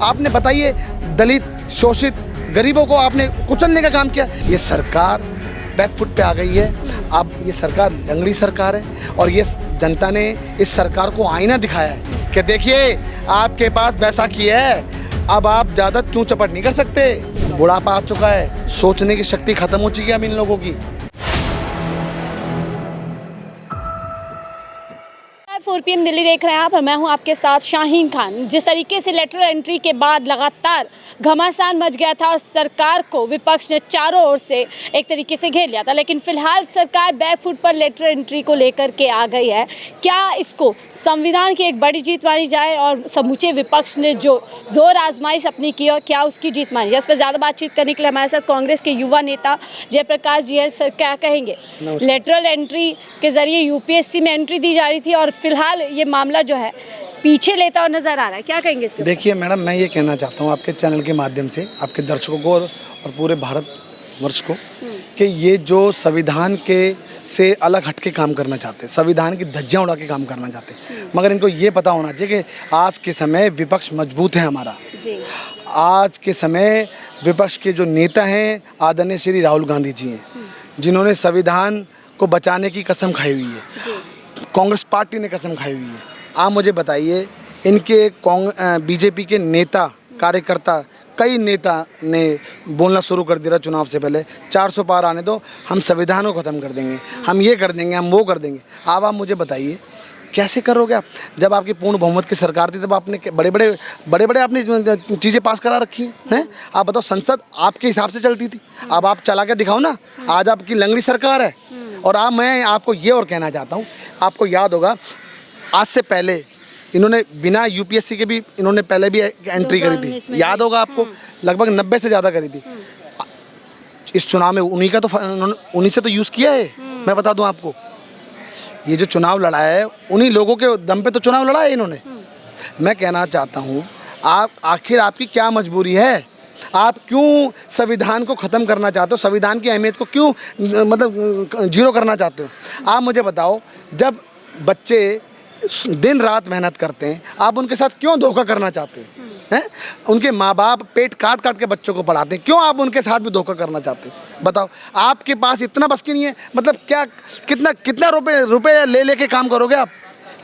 आपने बताइए दलित, शोषित, गरीबों को आपने कुचलने का काम किया। ये सरकार बैकफुट पे आ गई है। अब ये सरकार लंगड़ी सरकार है और ये जनता ने इस सरकार को आईना दिखाया है कि देखिए आपके पास बैसाखी है, अब आप ज़्यादा चूं चपट नहीं कर सकते। बुढ़ापा आ चुका है, सोचने की शक्ति खत्म हो चुकी है अब इन लोगों की। 4 PM दिल्ली देख रहे हैं आप और मैं हूं आपके साथ शाहीन खान। जिस तरीके से लेटरल एंट्री के बाद लगातार घमासान मच गया था और सरकार को विपक्ष ने चारों ओर से एक तरीके से घेर लिया था, लेकिन फिलहाल सरकार बैकफुट पर लेटरल एंट्री को लेकर के आ गई है। क्या इसको संविधान की एक बड़ी जीत मानी जाए और समूचे विपक्ष ने जो जोर आजमाइश अपनी की और क्या उसकी जीत मानी जाए, इस पर ज़्यादा बातचीत करने के लिए हमारे साथ कांग्रेस के युवा नेता जयप्रकाश जी हैं। सर, क्या कहेंगे? लेटरल एंट्री के जरिए यूपीएससी में एंट्री दी जा रही थी और फिलहाल ये मामला जो है पीछे लेता हुआ नजर आ रहा है, क्या कहेंगे इसके? देखिए मैडम, मैं ये कहना चाहता हूँ आपके चैनल के माध्यम से आपके दर्शकों को और पूरे भारतवर्ष को कि ये जो संविधान के से अलग हट के काम करना चाहते हैं, संविधान की धज्जियाँ उड़ा के काम करना चाहते हैं, मगर इनको ये पता होना चाहिए कि आज के समय विपक्ष मजबूत है हमारा। आज के समय विपक्ष के जो नेता हैं आदरणीय श्री राहुल गांधी जी हैं, जिन्होंने संविधान को बचाने की कसम खाई हुई है। कांग्रेस पार्टी ने कसम खाई हुई है। आप मुझे बताइए, इनके बीजेपी के नेता कार्यकर्ता कई नेता ने बोलना शुरू कर दिया चुनाव से पहले, 400 पार आने दो, हम संविधान को ख़त्म कर देंगे, हम ये कर देंगे, हम वो कर देंगे। अब आप मुझे बताइए कैसे करोगे आप? जब आपकी पूर्ण बहुमत की सरकार थी तब आपने बड़े बड़े आपने चीज़ें पास करा रखी हैं। आप बताओ, संसद आपके हिसाब से चलती थी, अब आप चला के दिखाओ ना। आज आपकी लंगड़ी सरकार है। और अब मैं आपको ये और कहना चाहता हूँ, आपको याद होगा आज से पहले इन्होंने बिना यूपीएससी के भी इन्होंने पहले भी एंट्री करी थी, याद होगा आपको, लगभग 90 से ज़्यादा करी थी। इस चुनाव में उन्हीं से तो यूज़ किया है। मैं बता दूं आपको, ये जो चुनाव लड़ा है उन्हीं लोगों के दम पे तो चुनाव लड़ा है इन्होंने। मैं कहना चाहता हूँ, आप आखिर आपकी क्या मजबूरी है? आप क्यों संविधान को ख़त्म करना चाहते हो? संविधान की अहमियत को क्यों मतलब जीरो करना चाहते हो? आप मुझे बताओ, जब बच्चे दिन रात मेहनत करते हैं, आप उनके साथ क्यों धोखा करना चाहते हो? हैं? उनके माँ बाप पेट काट काट के बच्चों को पढ़ाते हैं, क्यों आप उनके साथ भी धोखा करना चाहते हो? बताओ, आपके पास इतना बस की नहीं है? मतलब क्या कितना रुपए ले के काम करोगे आप?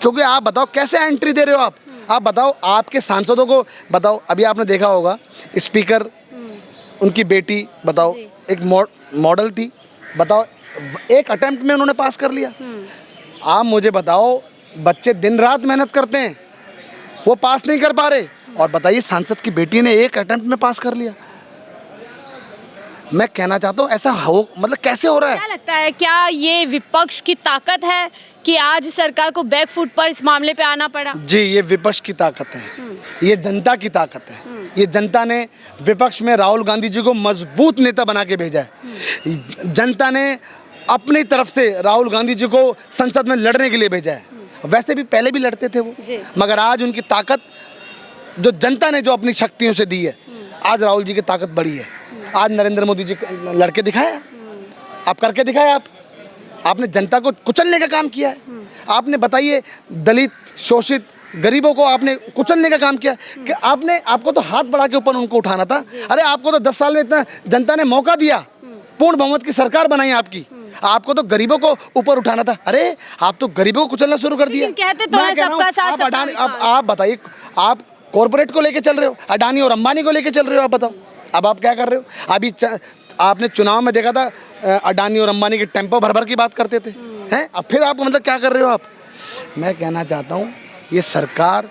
क्योंकि आप बताओ कैसे एंट्री दे रहे हो आप बताओ, आपके सांसदों को बताओ। अभी आपने देखा होगा स्पीकर, उनकी बेटी बताओ एक मॉडल थी, बताओ एक अटेम्प्ट में उन्होंने पास कर लिया। आप मुझे बताओ, बच्चे दिन रात मेहनत करते हैं, वो पास नहीं कर पा रहे, और बताइए सांसद की बेटी ने एक अटेम्प्ट में पास कर लिया। मैं कहना चाहता हूँ ऐसा हो, मतलब कैसे हो रहा है? क्या लगता है, क्या ये विपक्ष की ताकत है कि आज सरकार को बैकफुट पर इस मामले पे आना पड़ा? जी, ये विपक्ष की ताकत है, ये जनता की ताकत है। ये जनता ने विपक्ष में राहुल गांधी जी को मजबूत नेता बना के भेजा है। जनता ने अपनी तरफ से राहुल गांधी जी को संसद में लड़ने के लिए भेजा है। वैसे भी पहले भी लड़ते थे वो, मगर आज उनकी ताकत जो जनता ने जो अपनी शक्तियों से दी है, आज राहुल जी की ताकत बढ़ी है। आज नरेंद्र मोदी जी लड़के दिखाया, आप करके दिखाया। आपने जनता को कुचलने का काम किया है। आपने बताइए दलित, शोषित, गरीबों को आपने कुचलने का काम किया कि आपको तो हाथ बढ़ा के ऊपर उनको उठाना था। अरे आपको तो 10 साल में इतना जनता ने मौका दिया, पूर्ण बहुमत की सरकार बनाई आपकी, आपको तो गरीबों को ऊपर उठाना था। अरे आप तो गरीबों को कुचलना शुरू कर दिया। कहते तो हैं सबका साथ सबका विकास। आप बताइए, आप कॉर्पोरेट को लेके चल रहे हो, अडानी और अंबानी को लेके चल रहे हो। आप बताओ, अब आप क्या कर रहे हो? अभी आपने चुनाव में देखा था, अडानी और अंबानी के टेम्पो भर की बात करते थे, हैं? अब फिर आप मतलब क्या कर रहे हो आप? मैं कहना चाहता हूँ, ये सरकार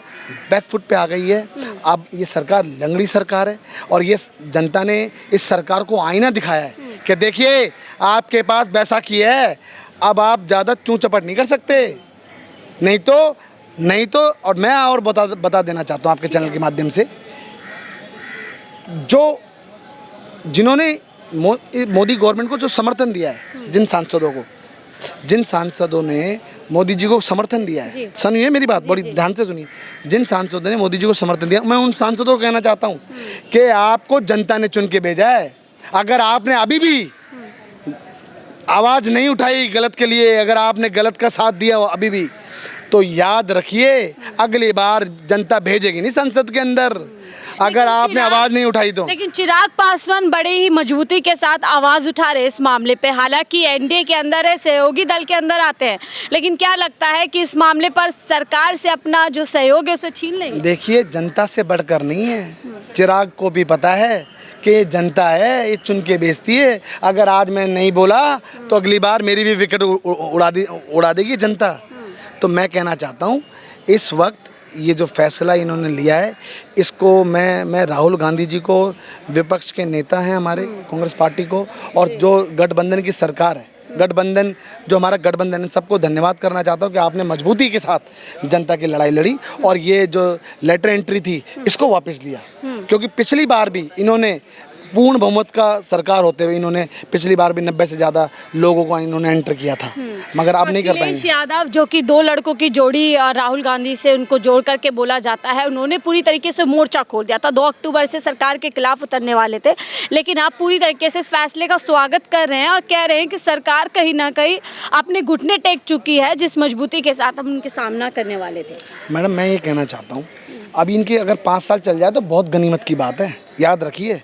बैकफुट पे आ गई है। अब ये सरकार लंगड़ी सरकार है और ये जनता ने इस सरकार को आईना दिखाया है कि देखिए आपके पास बैसाखी है, अब आप ज़्यादा चूं चपट नहीं कर सकते। नहीं तो और मैं और बता देना चाहता हूँ आपके चैनल के माध्यम से, जिन्होंने मोदी गवर्नमेंट को जो समर्थन दिया है, जिन सांसदों ने मोदी जी को समर्थन दिया है, सुनिए मेरी बात, बड़ी ध्यान से सुनिए। जिन सांसदों ने मोदी जी को समर्थन दिया, मैं उन सांसदों को कहना चाहता हूँ कि आपको जनता ने चुन के भेजा है। अगर आपने अभी भी आवाज़ नहीं उठाई गलत के लिए, अगर आपने गलत का साथ दिया अभी भी, तो याद रखिए अगली बार जनता भेजेगी नहीं संसद के अंदर। अगर आपने आवाज नहीं उठाई तो। लेकिन चिराग पासवान बड़े ही मजबूती के साथ आवाज उठा रहे इस मामले पे, हालांकि एनडीए के अंदर है, सहयोगी दल के अंदर आते हैं, लेकिन क्या लगता है कि इस मामले पर सरकार से अपना जो सहयोग है उसे छीन लेंगे? देखिए, जनता से बढ़कर नहीं है। चिराग को भी पता है कि ये जनता है, ये चुन के बेचती है। अगर आज मैं नहीं बोला तो अगली बार मेरी भी विकेट उड़ा देगी जनता। तो मैं कहना चाहता हूँ, इस वक्त ये जो फैसला इन्होंने लिया है, इसको मैं राहुल गांधी जी को, विपक्ष के नेता हैं हमारे कांग्रेस पार्टी को, और जो गठबंधन की सरकार है, गठबंधन जो हमारा गठबंधन है, सबको धन्यवाद करना चाहता हूँ कि आपने मजबूती के साथ जनता की लड़ाई लड़ी और ये जो लेटर एंट्री थी इसको वापस लिया। क्योंकि पिछली बार भी इन्होंने पूर्ण बहुमत का सरकार होते हुए इन्होंने पिछली बार भी 90 से ज़्यादा लोगों को इन्होंने एंटर किया था, मगर अब नहीं कर अखिलेश पाएंगे। यादव जो कि दो लड़कों की जोड़ी राहुल गांधी से उनको जोड़ करके बोला जाता है, उन्होंने पूरी तरीके से मोर्चा खोल दिया था। 2 अक्टूबर से सरकार के खिलाफ उतरने वाले थे, लेकिन आप पूरी तरीके से इस फैसले का स्वागत कर रहे हैं और कह रहे हैं कि सरकार कहीं ना कहीं अपने घुटने टेक चुकी है, जिस मजबूती के साथ हम उनके सामना करने वाले थे। मैडम, मैं ये कहना चाहता हूँ, अभी इनके अगर 5 साल चल जाए तो बहुत गनीमत की बात है, याद रखिए।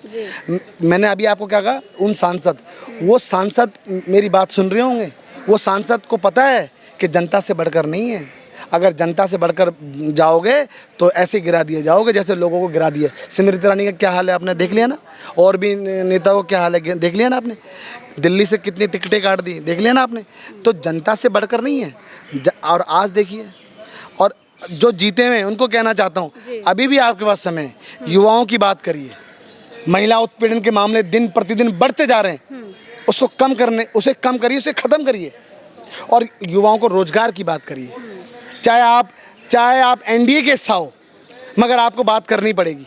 मैंने अभी आपको क्या कहा, उन सांसद, वो सांसद मेरी बात सुन रहे होंगे, वो सांसद को पता है कि जनता से बढ़कर नहीं है। अगर जनता से बढ़कर जाओगे तो ऐसे गिरा दिए जाओगे जैसे लोगों को गिरा दिए। स्मृति ईरानी का क्या हाल है आपने देख लिया ना, और भी नेताओं का क्या हाल है देख लिया ना आपने, दिल्ली से कितनी टिकटें काट दी देख लिया ना आपने। तो जनता से बढ़कर नहीं है। और आज देखिए, और जो जीते हुए हैं उनको कहना चाहता हूँ, अभी भी आपके पास समय है, युवाओं की बात करिए। महिला उत्पीड़न के मामले दिन प्रतिदिन बढ़ते जा रहे हैं, उसे कम करिए, उसे ख़त्म करिए, और युवाओं को रोजगार की बात करिए। चाहे आप एनडीए के हिस्सा हो, मगर आपको बात करनी पड़ेगी।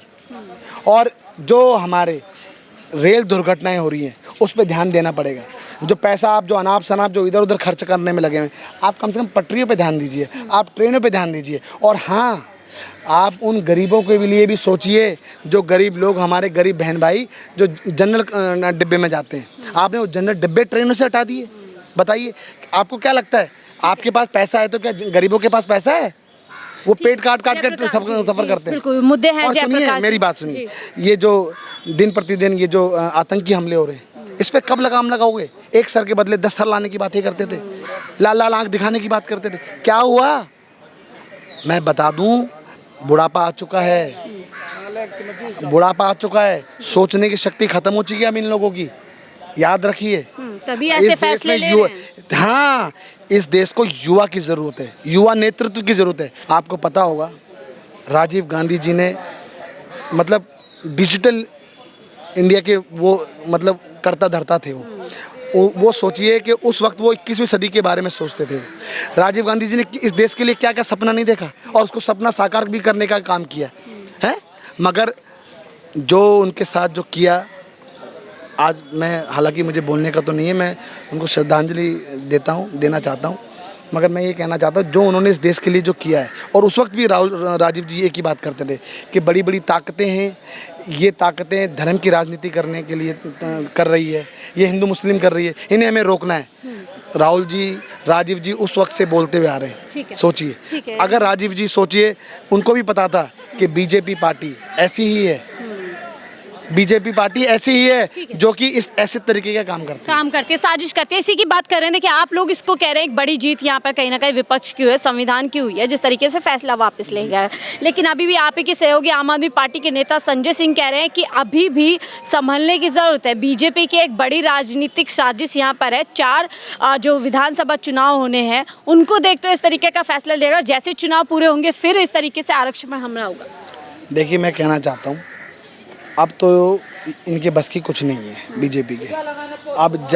और जो हमारे रेल दुर्घटनाएं हो रही हैं उस पर ध्यान देना पड़ेगा। जो पैसा आप जो अनाप शनाप जो इधर उधर खर्च करने में लगे हैं, आप कम से कम पटरियों पे ध्यान दीजिए, आप ट्रेनों पे ध्यान दीजिए। और हाँ, आप उन गरीबों के लिए भी सोचिए, जो गरीब लोग, हमारे गरीब बहन भाई जो जनरल डिब्बे में जाते हैं। आपने वो जनरल डिब्बे ट्रेनों से हटा दिए। बताइए, आपको क्या लगता है, आपके पास पैसा है तो क्या गरीबों के पास पैसा है? वो पेट काट काट कर सफ़र करते हैं। बिल्कुल मुद्दे हैं। और सुनिए, मेरी बात सुनिए, ये जो दिन प्रतिदिन ये जो आतंकी हमले हो रहे हैं, इस पर कब लगाम लगाओगे? 1 सर के बदले 10 सर लाने की बात ही करते थे, लाल लाल आंख दिखाने की बात करते थे। क्या हुआ? मैं बता दूं, बुढ़ापा आ चुका है, बुढ़ापा आ चुका है, सोचने की शक्ति खत्म हो चुकी है अब इन लोगों की, याद रखिए। तभी ऐसे फैसले ले रहे हैं। हाँ, इस देश को युवा की ज़रूरत है, युवा नेतृत्व की ज़रूरत है। आपको पता होगा, राजीव गांधी जी ने मतलब डिजिटल इंडिया के वो मतलब करता धरता थे। वो सोचिए कि उस वक्त वो 21वीं सदी के बारे में सोचते थे। राजीव गांधी जी ने इस देश के लिए क्या क्या सपना नहीं देखा, और उसको सपना साकार भी करने का काम किया है। मगर जो उनके साथ जो किया, आज मैं, हालांकि मुझे बोलने का तो नहीं है, मैं उनको श्रद्धांजलि देना चाहता हूँ, मगर मैं ये कहना चाहता हूँ, जो उन्होंने इस देश के लिए जो किया है। और उस वक्त भी राजीव जी एक ही बात करते थे कि बड़ी बड़ी ताकतें हैं, ये ताकतें धर्म की राजनीति करने के लिए कर रही है, ये हिंदू मुस्लिम कर रही है, इन्हें हमें रोकना है। राजीव जी उस वक्त से बोलते हुए आ रहे हैं। सोचिए, अगर राजीव जी सोचिए, उनको भी पता था कि बीजेपी पार्टी ऐसी ही है, बीजेपी पार्टी ऐसी ही है जो कि इस ऐसे तरीके का काम करती है, साजिश करती है। इसी की बात कर रहे हैं। देखिए, आप लोग इसको कह रहे हैं एक बड़ी जीत यहाँ पर कहीं ना कहीं विपक्ष की हुई है, संविधान की हुई है, जिस तरीके से फैसला वापस ले गया है। लेकिन अभी भी आप ही के सहयोगी आम आदमी पार्टी के नेता संजय सिंह कह रहे हैं कि अभी भी संभलने की जरूरत है। बीजेपी की एक बड़ी राजनीतिक साजिश यहाँ पर है। 4 जो विधानसभा चुनाव होने हैं, उनको देखते हुए इस तरीके का फैसला लेगा। जैसे चुनाव पूरे होंगे फिर इस तरीके से आरक्षण पर हमला होगा। देखिए, मैं कहना चाहता हूँ, अब तो इनके बस की कुछ नहीं है बीजेपी के। अब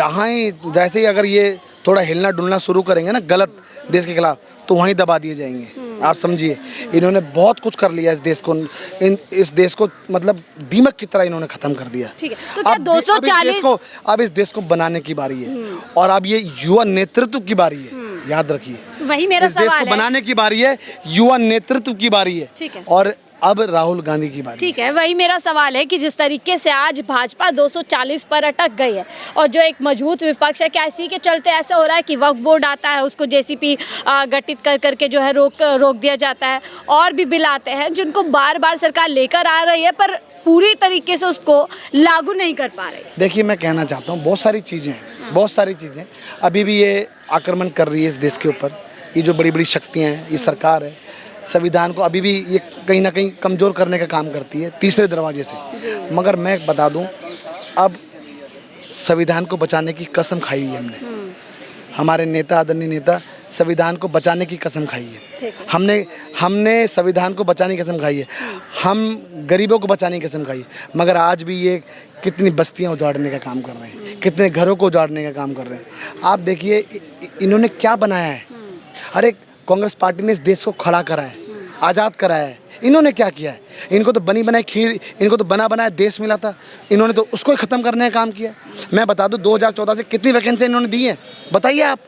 जैसे ही अगर ये थोड़ा हिलना डुलना शुरू करेंगे ना गलत देश के खिलाफ, तो वहीं दबा दिए जाएंगे। आप समझिए, इन्होंने बहुत कुछ कर लिया इस देश को मतलब दीमक की तरह इन्होंने ख़त्म कर दिया। ठीक है, तो क्या 240 अब इस देश को बनाने की बारी है, और अब ये युवा नेतृत्व की बारी है। याद रखिए, वही मेरा इस देश को बनाने की बारी है, युवा नेतृत्व की बारी है। ठीक है। और अब राहुल गांधी की बारी। ठीक है, वही मेरा सवाल है कि जिस तरीके से आज भाजपा 240 पर अटक गई है और जो एक मजबूत विपक्ष है, क्या इसी के चलते ऐसा हो रहा है कि वक्फ बोर्ड आता है, उसको जेसीपी गठित कर करके जो है रोक दिया जाता है, और भी बिल आते हैं जिनको बार बार सरकार लेकर आ रही है पर पूरी तरीके से उसको लागू नहीं कर पा रही। देखिए, मैं कहना चाहता हूँ बहुत सारी चीज़ें हैं, बहुत सारी चीज़ें अभी भी ये आक्रमण कर रही है इस देश के ऊपर। ये जो बड़ी बड़ी शक्तियाँ हैं, ये सरकार है, संविधान को अभी भी ये कहीं ना कहीं कमज़ोर करने का काम करती है तीसरे दरवाजे से। मगर मैं बता दूं, अब संविधान को बचाने की कसम खाई हुई है हमने। हमारे नेता, आदरणीय नेता, संविधान को बचाने की कसम खाई है। हमने संविधान को बचाने की कसम खाई है, हम गरीबों को बचाने की कसम खाई है। मगर आज भी ये कितनी बस्तियां उजाड़ने का काम कर रहे हैं, कितने घरों को उजाड़ने का काम कर रहे हैं। आप देखिए इन्होंने क्या बनाया है। अरे कांग्रेस पार्टी ने इस देश को खड़ा करा है, आज़ाद कराया है। इन्होंने क्या किया है? इनको तो बनी बनाई खीर, इनको तो बना बनाया देश मिला था, इन्होंने तो उसको ही ख़त्म करने का काम किया। मैं बता दूं 2014 से कितनी वैकेंसी इन्होंने दी है, बताइए आप।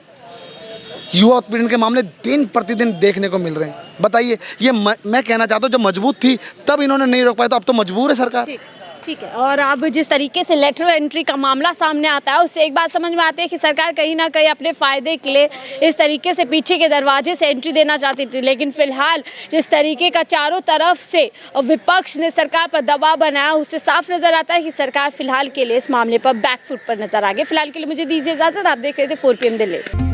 युवा उत्पीड़न के मामले दिन प्रतिदिन देखने को मिल रहे हैं। बताइए, ये मैं कहना चाहता हूँ, जब मजबूत थी तब इन्होंने नहीं रोक पाया, तो अब तो मजबूर है सरकार। ठीक है, और अब जिस तरीके से लेटरल एंट्री का मामला सामने आता है, उससे एक बात समझ में आती है कि सरकार कहीं ना कहीं अपने फ़ायदे के लिए इस तरीके से पीछे के दरवाजे से एंट्री देना चाहती थी। लेकिन फिलहाल जिस तरीके का चारों तरफ से विपक्ष ने सरकार पर दबाव बनाया, उससे साफ नज़र आता है कि सरकार फिलहाल के लिए इस मामले पर बैकफुट पर नजर आ गई। फिलहाल के लिए मुझे दीजिए इजाज़त। आप देख रहे थे 4 PM दिल्ली।